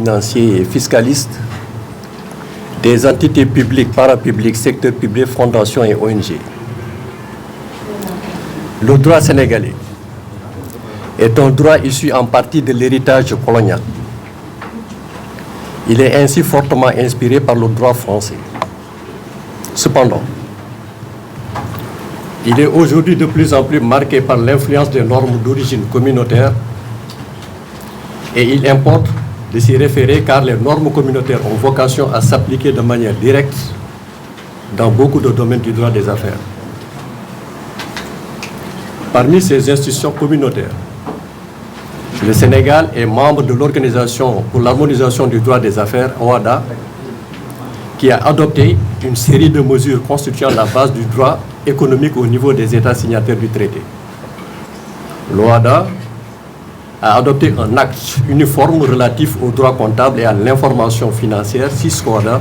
financiers et fiscalistes, des entités publiques, parapubliques, secteur public, fondations et ONG. Le droit sénégalais est un droit issu en partie de l'héritage colonial. Il est ainsi fortement inspiré par le droit français. Cependant, il est aujourd'hui de plus en plus marqué par l'influence des normes d'origine communautaire et il importe de s'y référer car les normes communautaires ont vocation à s'appliquer de manière directe dans beaucoup de domaines du droit des affaires. Parmi ces institutions communautaires, le Sénégal est membre de l'Organisation pour l'harmonisation du droit des affaires, OHADA, qui a adopté une série de mesures constituant la base du droit économique au niveau des États signataires du traité. L'OHADA a adopté un acte uniforme relatif au droit comptable et à l'information financière, SIS-OHADA,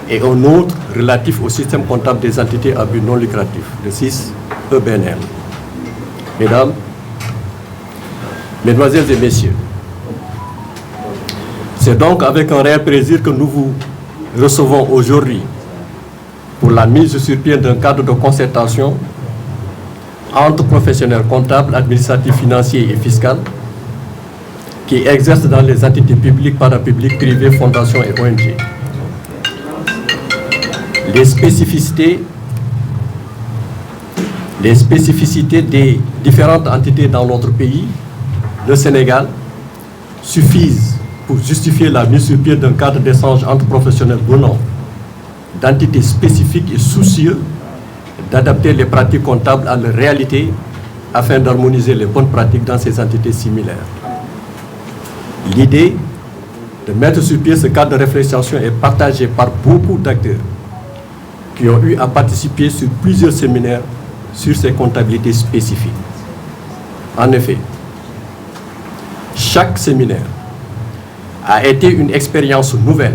et un autre relatif au système comptable des entités à but non lucratif, le SIS-EBNL. Mesdames, Mesdemoiselles et Messieurs, c'est donc avec un réel plaisir que nous vous recevons aujourd'hui pour la mise sur pied d'un cadre de concertation entre professionnels comptables, administratifs, financiers et fiscaux qui exercent dans les entités publiques, parapubliques, privées, fondations et ONG. Les spécificités des différentes entités dans notre pays, le Sénégal, suffisent pour justifier la mise sur pied d'un cadre d'échange entre professionnels venant d'entités spécifiques et soucieux d'adapter les pratiques comptables à leur réalité afin d'harmoniser les bonnes pratiques dans ces entités similaires. L'idée de mettre sur pied ce cadre de réflexion est partagée par beaucoup d'acteurs qui ont eu à participer sur plusieurs séminaires sur ces comptabilités spécifiques. En effet, chaque séminaire a été une expérience nouvelle,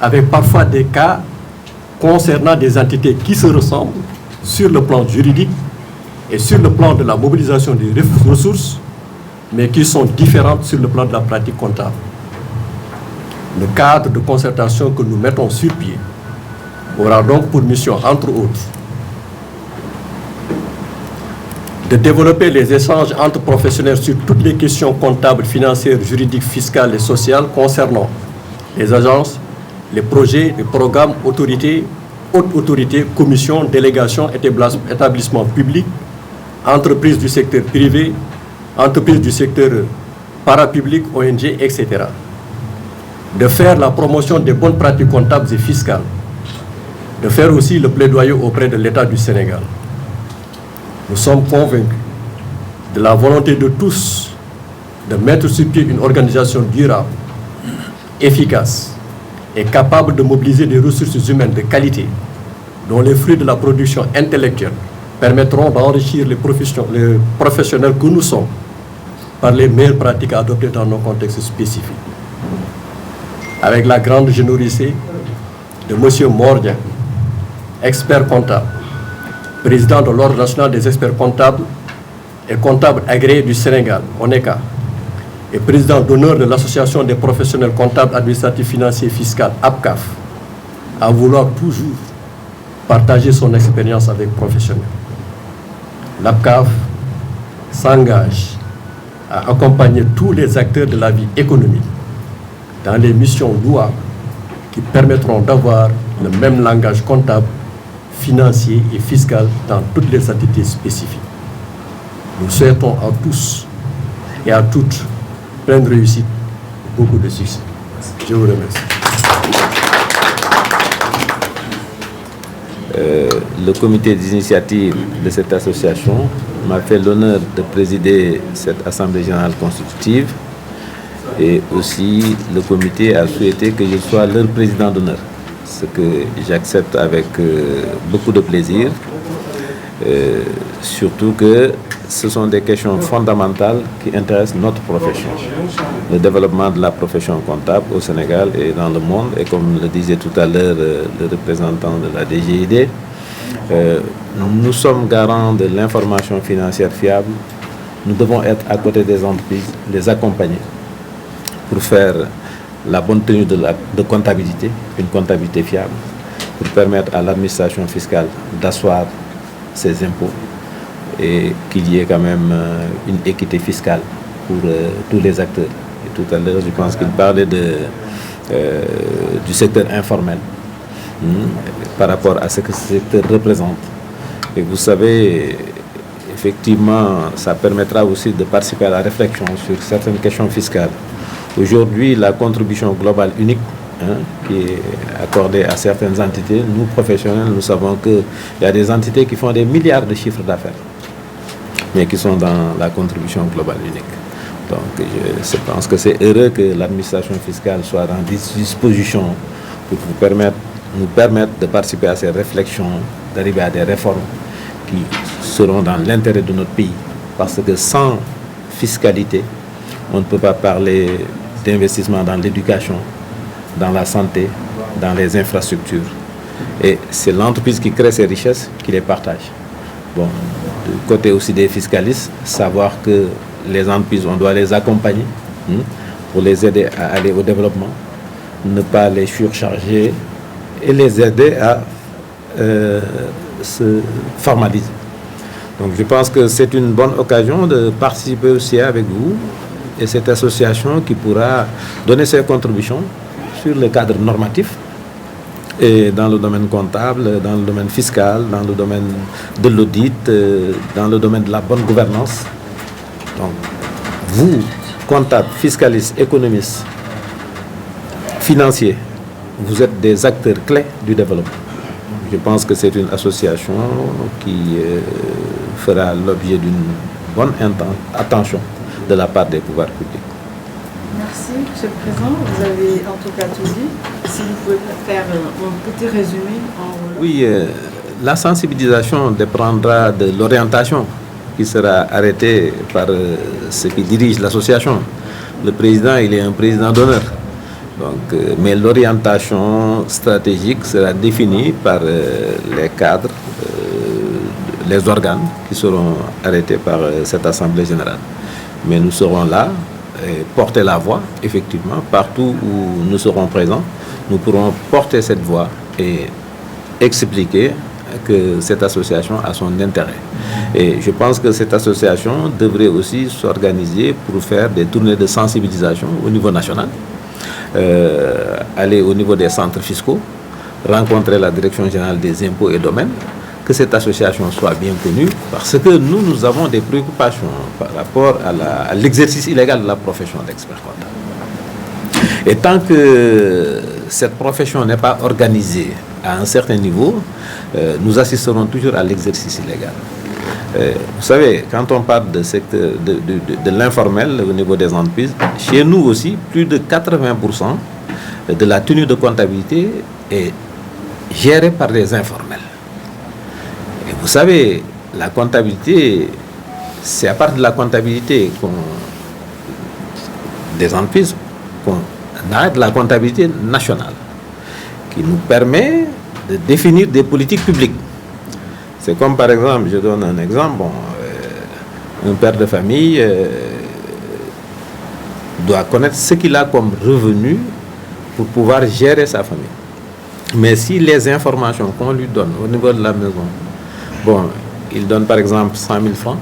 avec parfois des cas concernant des entités qui se ressemblent sur le plan juridique et sur le plan de la mobilisation des ressources, mais qui sont différentes sur le plan de la pratique comptable. Le cadre de concertation que nous mettons sur pied aura donc pour mission, entre autres, de développer les échanges entre professionnels sur toutes les questions comptables, financières, juridiques, fiscales et sociales concernant les agences, les projets, les programmes, autorités, hautes autorités, commissions, délégations, établissements publics, entreprises du secteur privé, entreprises du secteur parapublic, ONG, etc. De faire la promotion des bonnes pratiques comptables et fiscales, de faire aussi le plaidoyer auprès de l'État du Sénégal. Nous sommes convaincus de la volonté de tous de mettre sur pied une organisation durable, efficace et capable de mobiliser des ressources humaines de qualité dont les fruits de la production intellectuelle permettront d'enrichir les professionnels que nous sommes par les meilleures pratiques adoptées dans nos contextes spécifiques. Avec la grande générosité de M. Mordia, expert comptable, président de l'Ordre national des experts comptables et comptables agréés du Sénégal, ONECA, et président d'honneur de l'Association des professionnels comptables, administratifs, financiers et fiscaux, APCAF, à vouloir toujours partager son expérience avec professionnels. L'APCAF s'engage à accompagner tous les acteurs de la vie économique dans les missions louables qui permettront d'avoir le même langage comptable, financier et fiscal dans toutes les entités spécifiques. Nous souhaitons à tous et à toutes pleine réussite, beaucoup de succès. Je vous remercie. Le comité d'initiative de cette association m'a fait l'honneur de présider cette assemblée générale constitutive et aussi le comité a souhaité que je sois leur président d'honneur, ce que j'accepte avec beaucoup de plaisir, surtout que ce sont des questions fondamentales qui intéressent notre profession, le développement de la profession comptable au Sénégal et dans le monde. Et comme le disait tout à l'heure le représentant de la DGID, nous sommes garants de l'information financière fiable. Nous devons être à côté des entreprises, les accompagner pour faire la bonne tenue de comptabilité, une comptabilité fiable, pour permettre à l'administration fiscale d'asseoir ses impôts et qu'il y ait quand même une équité fiscale pour tous les acteurs. Et tout à l'heure, je pense qu'il parlait du secteur informel par rapport à ce que ce secteur représente. Et vous savez, effectivement, ça permettra aussi de participer à la réflexion sur certaines questions fiscales. Aujourd'hui, la contribution globale unique qui est accordée à certaines entités, nous professionnels, nous savons qu'il y a des entités qui font des milliards de chiffres d'affaires, mais qui sont dans la contribution globale unique. Donc, je pense que c'est heureux que l'administration fiscale soit en disposition pour nous permettre de participer à ces réflexions, d'arriver à des réformes qui seront dans l'intérêt de notre pays. Parce que sans fiscalité, on ne peut pas parler d'investissement dans l'éducation, dans la santé, dans les infrastructures. Et c'est l'entreprise qui crée ces richesses qui les partage. Bon, du côté aussi des fiscalistes, savoir que les entreprises, on doit les accompagner pour les aider à aller au développement, ne pas les surcharger et les aider à se formaliser. Donc je pense que c'est une bonne occasion de participer aussi avec vous et cette association qui pourra donner ses contributions sur le cadre normatif et dans le domaine comptable, dans le domaine fiscal, dans le domaine de l'audit, dans le domaine de la bonne gouvernance. Donc, vous, comptables, fiscalistes, économistes, financiers, vous êtes des acteurs clés du développement. Je pense que c'est une association qui fera l'objet d'une bonne attention de la part des pouvoirs publics. Merci, Monsieur le Président. Vous avez en tout cas tout dit. Si vous pouvez faire un petit résumé en... Oui, la sensibilisation dépendra de l'orientation qui sera arrêtée par ceux qui dirigent l'association. Le président, il est un président d'honneur. Donc, mais l'orientation stratégique sera définie par les cadres, les organes qui seront arrêtés par cette Assemblée générale. Mais nous serons là, porter la voix, effectivement, partout où nous serons présents. Nous pourrons porter cette voix et expliquer que cette association a son intérêt. Et je pense que cette association devrait aussi s'organiser pour faire des tournées de sensibilisation au niveau national, aller au niveau des centres fiscaux, rencontrer la Direction générale des impôts et domaines, que cette association soit bien connue, parce que nous avons des préoccupations par rapport à l'exercice illégal de la profession d'expert comptable. Et tant que cette profession n'est pas organisée à un certain niveau, nous assisterons toujours à l'exercice illégal. Vous savez, quand on parle de l'informel au niveau des entreprises, chez nous aussi, plus de 80% de la tenue de comptabilité est gérée par des informels. Et vous savez, la comptabilité, c'est à partir de la comptabilité des entreprises qu'on arrête la comptabilité nationale, qui nous permet de définir des politiques publiques. C'est comme par exemple, je donne un exemple, un père de famille doit connaître ce qu'il a comme revenu pour pouvoir gérer sa famille. Mais si les informations qu'on lui donne au niveau de la maison, bon, il donne par exemple 100 000 francs,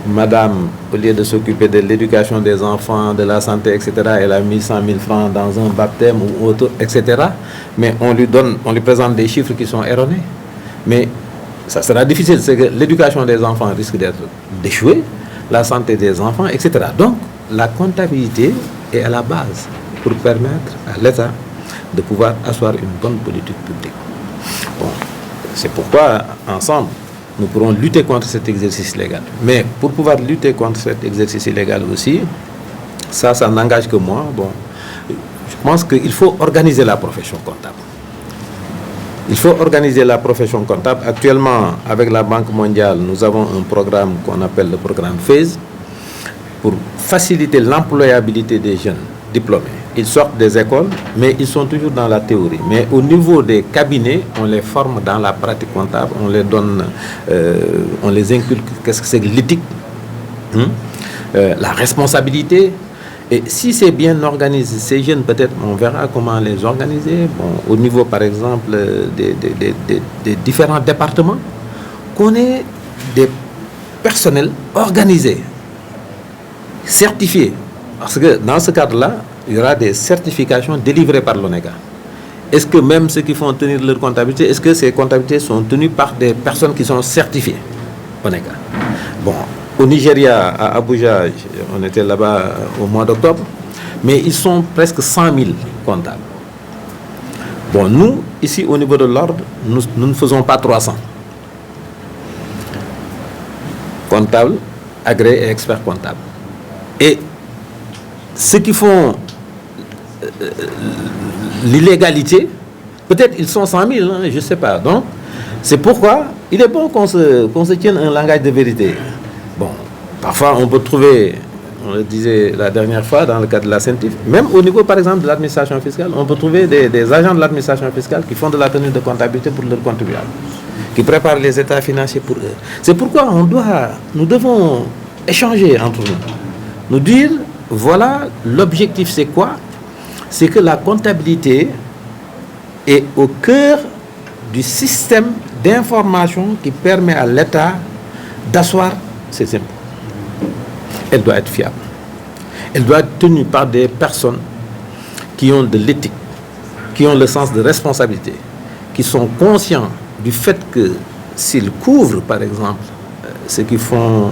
madame, au lieu de s'occuper de l'éducation des enfants, de la santé, etc., elle a mis 100 000 francs dans un baptême ou autre, etc. Mais on lui présente des chiffres qui sont erronés. Mais ça sera difficile, c'est que l'éducation des enfants risque d'être d'échouer, la santé des enfants, etc. Donc, la comptabilité est à la base pour permettre à l'État de pouvoir asseoir une bonne politique publique. Bon, c'est pourquoi, ensemble, nous pourrons lutter contre cet exercice illégal. Mais pour pouvoir lutter contre cet exercice illégal aussi, ça n'engage que moi. Bon, je pense qu'il faut organiser la profession comptable. Il faut organiser la profession comptable. Actuellement, avec la Banque mondiale, nous avons un programme qu'on appelle le programme FASE pour faciliter l'employabilité des jeunes diplômés. Ils sortent des écoles, mais ils sont toujours dans la théorie. Mais au niveau des cabinets, on les forme dans la pratique comptable, on les donne, on les inculque qu'est-ce que c'est que l'éthique, la responsabilité. Et si c'est bien organisé, ces jeunes, peut-être, on verra comment les organiser. Bon, au niveau, par exemple, des différents départements, qu'on ait des personnels organisés, certifiés. Parce que dans ce cadre-là, il y aura des certifications délivrées par l'ONECA. Est-ce que même ceux qui font tenir leur comptabilité, est-ce que ces comptabilités sont tenues par des personnes qui sont certifiées ONECA? Bon, au Nigeria, à Abuja, on était là-bas au mois d'octobre, mais ils sont presque 100 000 comptables. Bon, nous, ici, au niveau de l'ordre, nous ne faisons pas 300. Comptables, agréés et experts comptables. Et ceux qui font l'illégalité, peut-être ils sont 100 000, hein, je ne sais pas. Donc, c'est pourquoi il est bon qu'on se tienne un langage de vérité. Bon, parfois on peut trouver, on le disait la dernière fois dans le cadre de la CENTIF, même au niveau par exemple de l'administration fiscale, on peut trouver des agents de l'administration fiscale qui font de la tenue de comptabilité pour leurs contribuables, qui préparent les états financiers pour eux. C'est pourquoi nous devons échanger entre nous dire, voilà, l'objectif c'est quoi? C'est que la comptabilité est au cœur du système d'information qui permet à l'État d'asseoir ses impôts. Elle doit être fiable. Elle doit être tenue par des personnes qui ont de l'éthique, qui ont le sens de responsabilité, qui sont conscients du fait que s'ils couvrent, par exemple, ceux qui font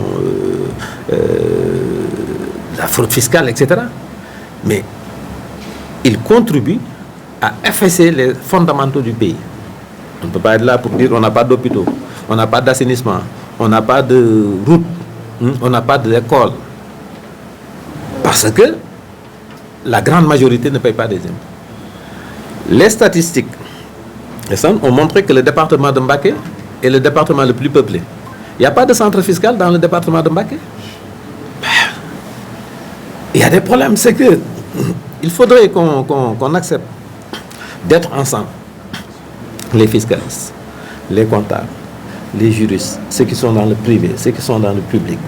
la fraude fiscale, etc., mais ils contribuent à effacer les fondamentaux du pays. On ne peut pas être là pour dire on n'a pas d'hôpitaux, on n'a pas d'assainissement, on n'a pas de route, on n'a pas d'école. Parce que la grande majorité ne paye pas des impôts. Les statistiques ont montré que le département de Mbacké est le département le plus peuplé. Il n'y a pas de centre fiscal dans le département de Mbacké. Il y a des problèmes, c'est que il faudrait qu'on accepte d'être ensemble. Les fiscalistes, les comptables, les juristes, ceux qui sont dans le privé, ceux qui sont dans le public.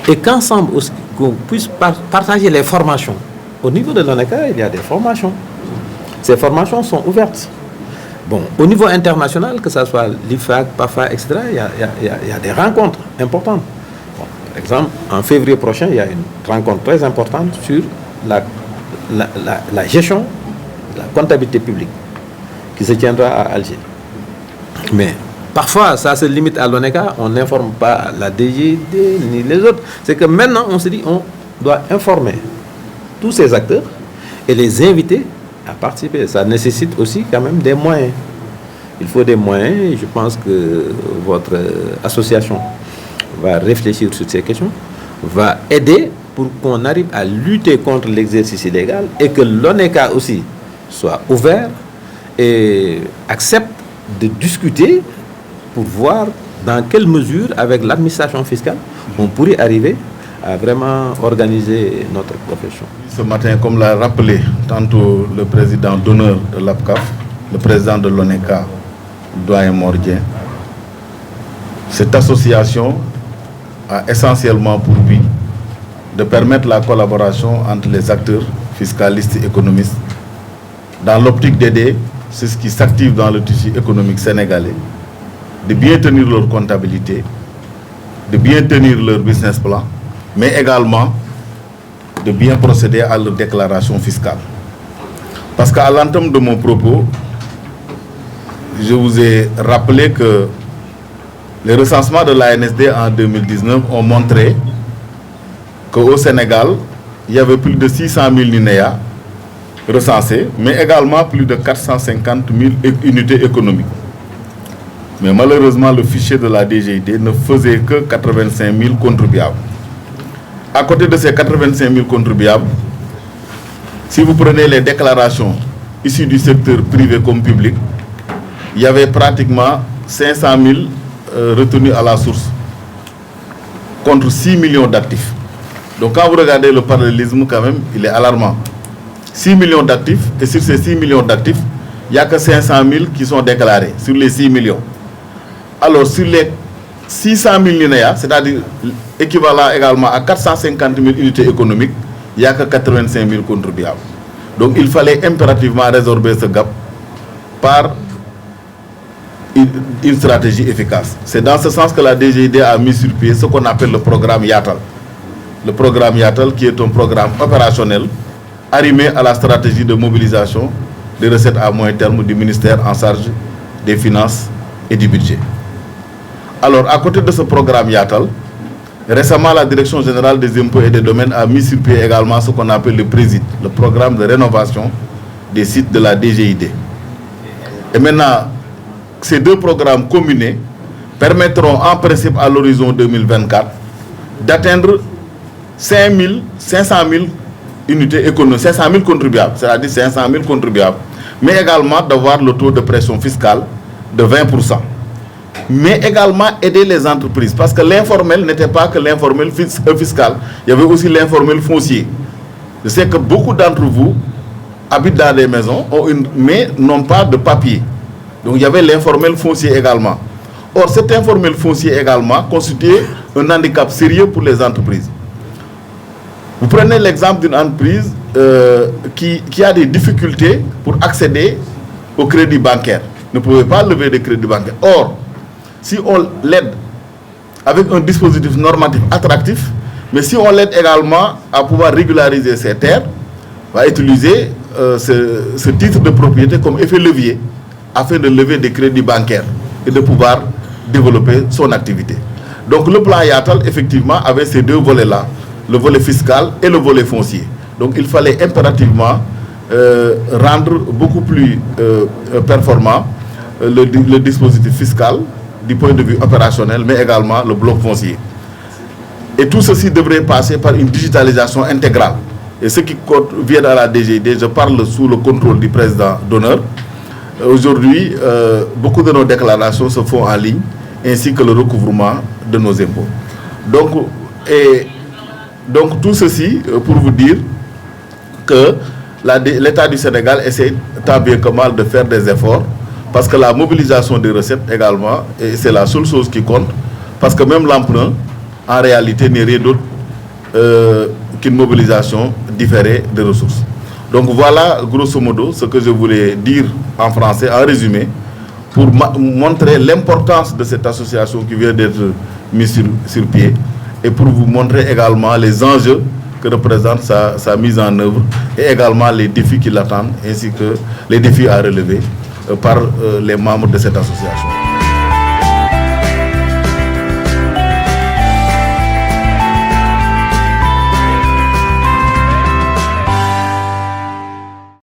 Et qu'ensemble, qu'on puisse partager les formations. Au niveau de l'ONECA, il y a des formations. Ces formations sont ouvertes. Bon, au niveau international, que ce soit l'IFAC, PAFA, etc., il y a des rencontres importantes. Bon, par exemple, en février prochain, il y a une rencontre très importante sur la gestion de la comptabilité publique qui se tiendra à Alger. Mais parfois, ça se limite à l'ONECA, on n'informe pas la DGD ni les autres. C'est que maintenant, on se dit on doit informer tous ces acteurs et les inviter à participer. Ça nécessite aussi quand même des moyens. Il faut des moyens et je pense que votre association va réfléchir sur ces questions, va aider pour qu'on arrive à lutter contre l'exercice illégal et que l'ONECA aussi soit ouvert et accepte de discuter pour voir dans quelle mesure, avec l'administration fiscale, on pourrait arriver à vraiment organiser notre profession. Ce matin, comme l'a rappelé tantôt le président d'honneur de l'APCAF, le président de l'ONECA, Doyen Mordien, cette association a essentiellement pour but de permettre la collaboration entre les acteurs fiscalistes et économistes dans l'optique d'aider ceux qui s'activent dans le tissu économique sénégalais, de bien tenir leur comptabilité, de bien tenir leur business plan, mais également de bien procéder à leur déclaration fiscale. Parce qu'à l'entame de mon propos, je vous ai rappelé que les recensements de l'ANSD en 2019 ont montré qu'au Sénégal, il y avait plus de 600 000 NINEA recensés, mais également plus de 450 000 unités économiques. Mais malheureusement, le fichier de la DGID ne faisait que 85 000 contribuables. À côté de ces 85 000 contribuables, si vous prenez les déclarations issues du secteur privé comme public, il y avait pratiquement 500 000 retenus à la source, contre 6 millions d'actifs. Donc quand vous regardez le parallélisme, quand même, il est alarmant. 6 millions d'actifs, et sur ces 6 millions d'actifs, il n'y a que 500 000 qui sont déclarés, sur les 6 millions. Alors sur les 600 000 NINEA, c'est-à-dire équivalent également à 450 000 unités économiques, il n'y a que 85 000 contribuables. Donc il fallait impérativement résorber ce gap par une stratégie efficace. C'est dans ce sens que la DGID a mis sur pied ce qu'on appelle le programme Yatal. Le programme Yatal qui est un programme opérationnel arrimé à la stratégie de mobilisation des recettes à moyen terme du ministère en charge des Finances et du Budget. Alors, à côté de ce programme Yatal, récemment, la Direction générale des impôts et des domaines a mis sur pied également ce qu'on appelle le PRESID, le programme de rénovation des sites de la DGID. Et maintenant, ces deux programmes combinés permettront en principe à l'horizon 2024 d'atteindre 500 000 unités économiques, 500 000 contribuables, c'est-à-dire 500 000 contribuables, mais également d'avoir le taux de pression fiscale de 20%. Mais également aider les entreprises, parce que l'informel n'était pas que l'informel fiscal, il y avait aussi l'informel foncier. Je sais que beaucoup d'entre vous habitent dans des maisons, mais n'ont pas de papier. Donc il y avait l'informel foncier également. Or, cet informel foncier également constituait un handicap sérieux pour les entreprises. Vous prenez l'exemple d'une entreprise qui a des difficultés pour accéder au crédit bancaire, ne pouvait pas lever des crédits bancaires. Or, si on l'aide avec un dispositif normatif attractif, mais si on l'aide également à pouvoir régulariser ses terres, va utiliser ce titre de propriété comme effet levier afin de lever des crédits bancaires et de pouvoir développer son activité. Donc le plan Yatal, effectivement, avait ces deux volets-là, le volet fiscal et le volet foncier. Donc il fallait impérativement rendre beaucoup plus performant le dispositif fiscal du point de vue opérationnel, mais également le bloc foncier. Et tout ceci devrait passer par une digitalisation intégrale. Et ce qui vient à la DGID, je parle sous le contrôle du président d'honneur. Aujourd'hui, beaucoup de nos déclarations se font en ligne, ainsi que le recouvrement de nos impôts. Donc tout ceci pour vous dire que l'État du Sénégal essaie tant bien que mal de faire des efforts, parce que la mobilisation des recettes également, c'est la seule chose qui compte, parce que même l'emprunt, en réalité, n'est rien d'autre qu'une mobilisation différée de ressources. Donc voilà, grosso modo, ce que je voulais dire en français, en résumé, pour montrer l'importance de cette association qui vient d'être mise sur pied, et pour vous montrer également les enjeux que représente sa mise en œuvre, et également les défis qui l'attendent, ainsi que les défis à relever par les membres de cette association.